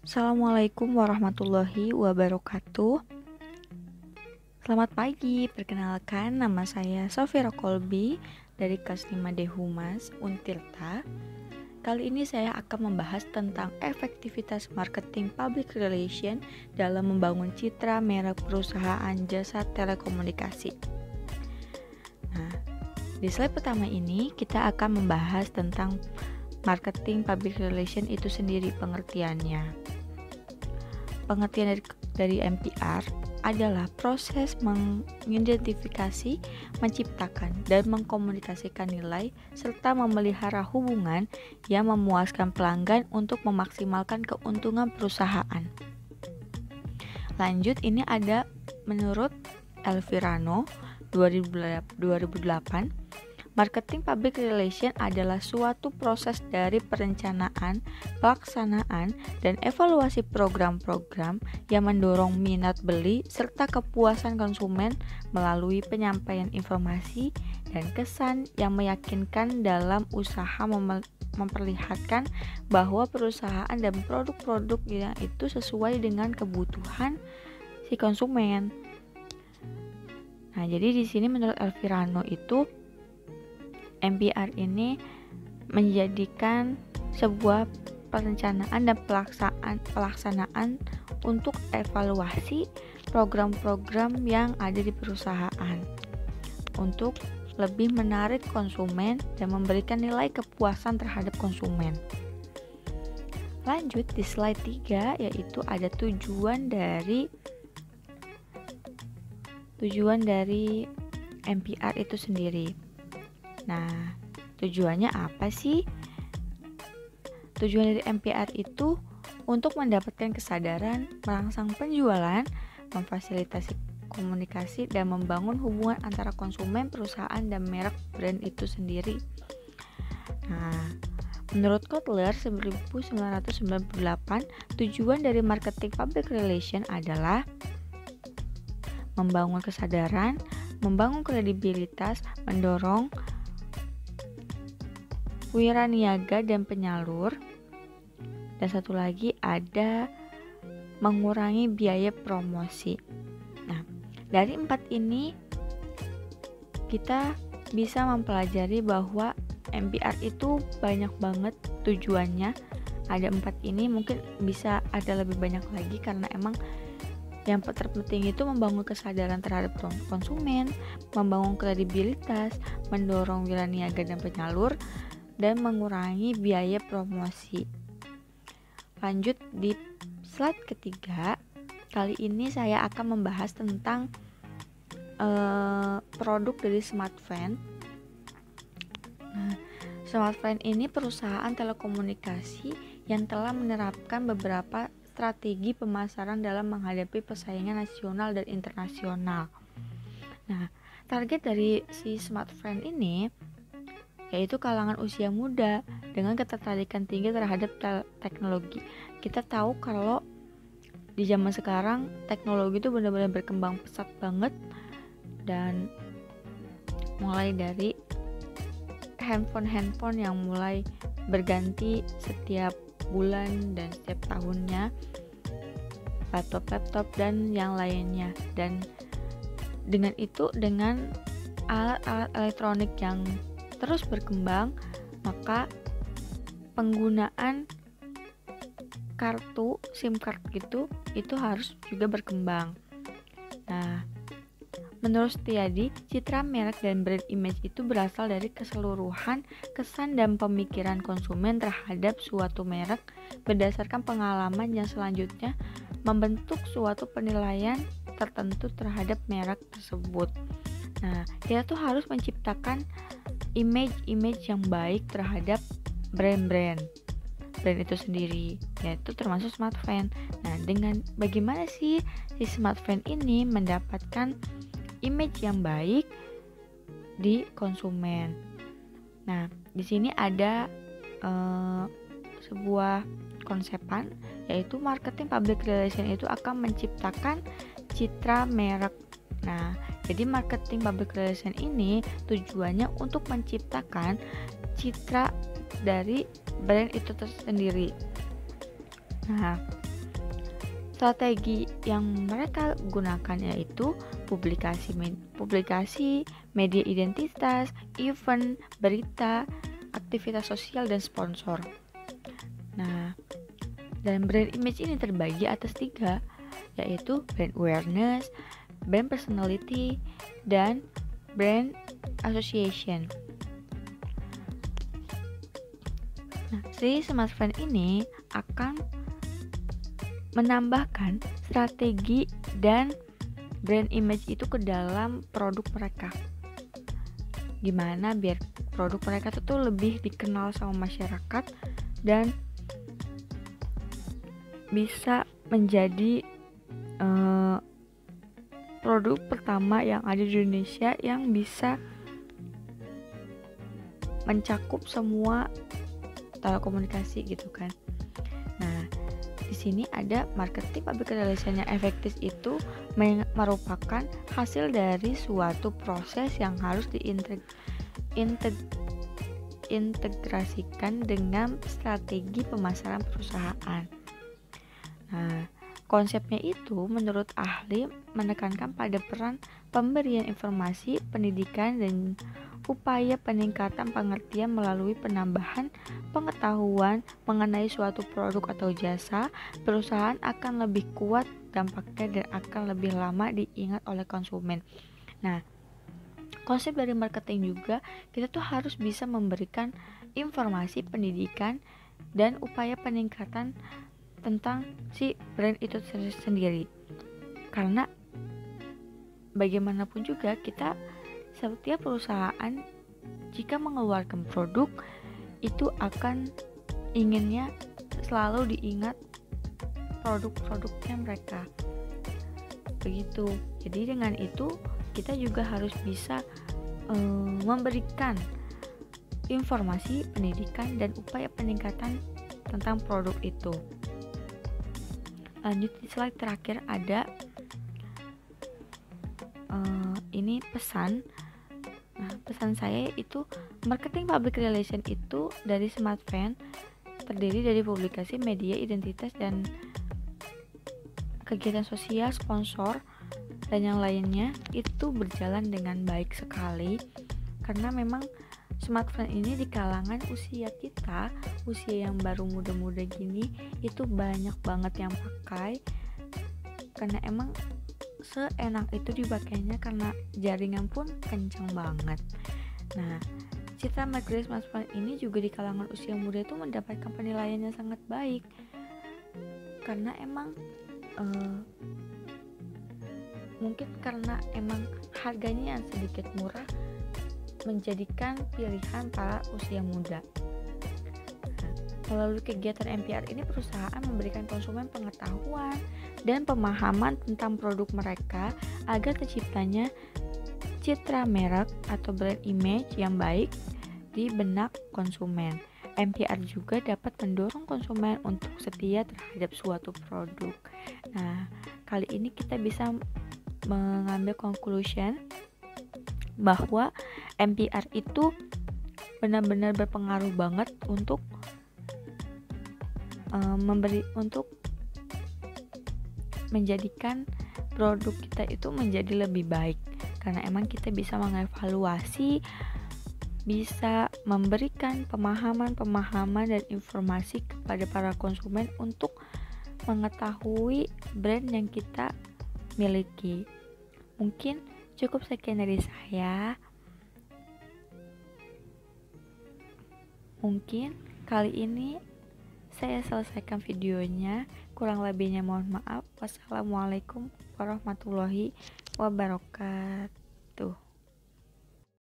Assalamualaikum warahmatullahi wabarakatuh. Selamat pagi, perkenalkan nama saya Safira Kolbi dari kelas 5D Humas Untirta. Kali ini saya akan membahas tentang efektivitas marketing public relation dalam membangun citra merek perusahaan jasa telekomunikasi. Nah, di slide pertama ini kita akan membahas tentang marketing public relation itu sendiri, pengertiannya. Pengertian dari MPR adalah proses mengidentifikasi, menciptakan, dan mengkomunikasikan nilai serta memelihara hubungan yang memuaskan pelanggan untuk memaksimalkan keuntungan perusahaan. Lanjut, ini ada menurut Elvirano 2008, marketing public relation adalah suatu proses dari perencanaan, pelaksanaan, dan evaluasi program-program yang mendorong minat beli serta kepuasan konsumen melalui penyampaian informasi dan kesan yang meyakinkan dalam usaha memperlihatkan bahwa perusahaan dan produk-produk yang itu sesuai dengan kebutuhan si konsumen. Nah, jadi di sini menurut Elvirano itu MPR ini menjadikan sebuah perencanaan dan pelaksanaan untuk evaluasi program-program yang ada di perusahaan untuk lebih menarik konsumen dan memberikan nilai kepuasan terhadap konsumen. Lanjut di slide 3, yaitu ada tujuan dari MPR itu sendiri. Nah, tujuannya apa sih? Tujuan dari MPR itu untuk mendapatkan kesadaran, merangsang penjualan, memfasilitasi komunikasi, dan membangun hubungan antara konsumen, perusahaan, dan merek brand itu sendiri. Nah, menurut Kotler 1998, tujuan dari marketing public relation adalah membangun kesadaran, membangun kredibilitas, mendorong wiraniaga dan penyalur, dan satu lagi ada mengurangi biaya promosi. Nah, dari 4 ini kita bisa mempelajari bahwa MPR itu banyak banget tujuannya. Ada 4 ini, mungkin bisa ada lebih banyak lagi karena emang yang terpenting itu membangun kesadaran terhadap konsumen, membangun kredibilitas, mendorong wiraniaga dan penyalur, dan mengurangi biaya promosi. Lanjut di slide ketiga, kali ini saya akan membahas tentang produk dari Smartfren. Nah, Smartfren ini perusahaan telekomunikasi yang telah menerapkan beberapa strategi pemasaran dalam menghadapi persaingan nasional dan internasional. Nah, target dari si Smartfren ini yaitu kalangan usia muda dengan ketertarikan tinggi terhadap teknologi. Kita tahu kalau di zaman sekarang teknologi itu benar-benar berkembang pesat banget, dan mulai dari handphone yang mulai berganti setiap bulan dan setiap tahunnya, laptop dan yang lainnya, dan dengan alat-alat elektronik yang terus berkembang, maka penggunaan kartu SIM card itu harus juga berkembang. Nah, menurut Setiadi, citra merek dan brand image itu berasal dari keseluruhan kesan dan pemikiran konsumen terhadap suatu merek berdasarkan pengalaman yang selanjutnya membentuk suatu penilaian tertentu terhadap merek tersebut. Nah, kita tuh harus menciptakan image yang baik terhadap brand itu sendiri, yaitu termasuk Smartfren. Nah, dengan bagaimana sih si Smartfren ini mendapatkan image yang baik di konsumen? Nah, di sini ada sebuah konsepan, yaitu marketing public relation itu akan menciptakan citra merek. Nah, jadi marketing public relation ini tujuannya untuk menciptakan citra dari brand itu tersendiri. Nah, Strategi yang mereka gunakan yaitu publikasi media identitas, event, berita, aktivitas sosial, dan sponsor. Nah, dan brand image ini terbagi atas 3, yaitu brand awareness, brand personality, dan brand association. Nah, si smartphone ini akan menambahkan strategi dan brand image itu ke dalam produk mereka. Gimana biar produk mereka itu lebih dikenal sama masyarakat dan bisa menjadi produk pertama yang ada di Indonesia yang bisa mencakup semua telekomunikasi gitu kan. Nah, di sini ada marketing public relation yang efektif itu merupakan hasil dari suatu proses yang harus diintegrasikan dengan strategi pemasaran perusahaan. Nah, konsepnya itu menurut ahli menekankan pada peran pemberian informasi, pendidikan, dan upaya peningkatan pengertian melalui penambahan pengetahuan mengenai suatu produk atau jasa. Perusahaan akan lebih kuat dampaknya dan akan lebih lama diingat oleh konsumen. Nah, konsep dari marketing juga kita tuh harus bisa memberikan informasi, pendidikan, dan upaya peningkatan tentang si brand itu sendiri. Karena bagaimanapun juga kita setiap perusahaan jika mengeluarkan produk itu akan inginnya selalu diingat produk-produknya mereka. Begitu. Jadi dengan itu kita juga harus bisa memberikan informasi, pendidikan, dan upaya peningkatan tentang produk itu. Lanjut di slide terakhir ada ini pesan. Nah, pesan saya itu marketing public relation itu dari smartphone terdiri dari publikasi media identitas dan kegiatan sosial, sponsor, dan yang lainnya itu berjalan dengan baik sekali karena memang smartphone ini di kalangan usia kita, usia yang baru muda-muda gini itu banyak banget yang pakai karena emang seenak itu dipakainya karena jaringan pun kencang banget. Nah, citra marketing smartphone ini juga di kalangan usia muda itu mendapatkan penilaian yang sangat baik karena emang mungkin karena emang harganya yang sedikit murah menjadikan pilihan para usia muda. Melalui kegiatan MPR ini perusahaan memberikan konsumen pengetahuan dan pemahaman tentang produk mereka agar terciptanya citra merek atau brand image yang baik di benak konsumen. MPR juga dapat mendorong konsumen untuk setia terhadap suatu produk. Nah, kali ini kita bisa mengambil conclusion bahwa MPR itu benar-benar berpengaruh banget untuk menjadikan produk kita itu menjadi lebih baik karena emang kita bisa mengevaluasi, bisa memberikan pemahaman dan informasi kepada para konsumen untuk mengetahui brand yang kita miliki. Mungkin cukup sekian dari saya. Mungkin kali ini saya selesaikan videonya, kurang lebihnya mohon maaf. Wassalamualaikum warahmatullahi wabarakatuh.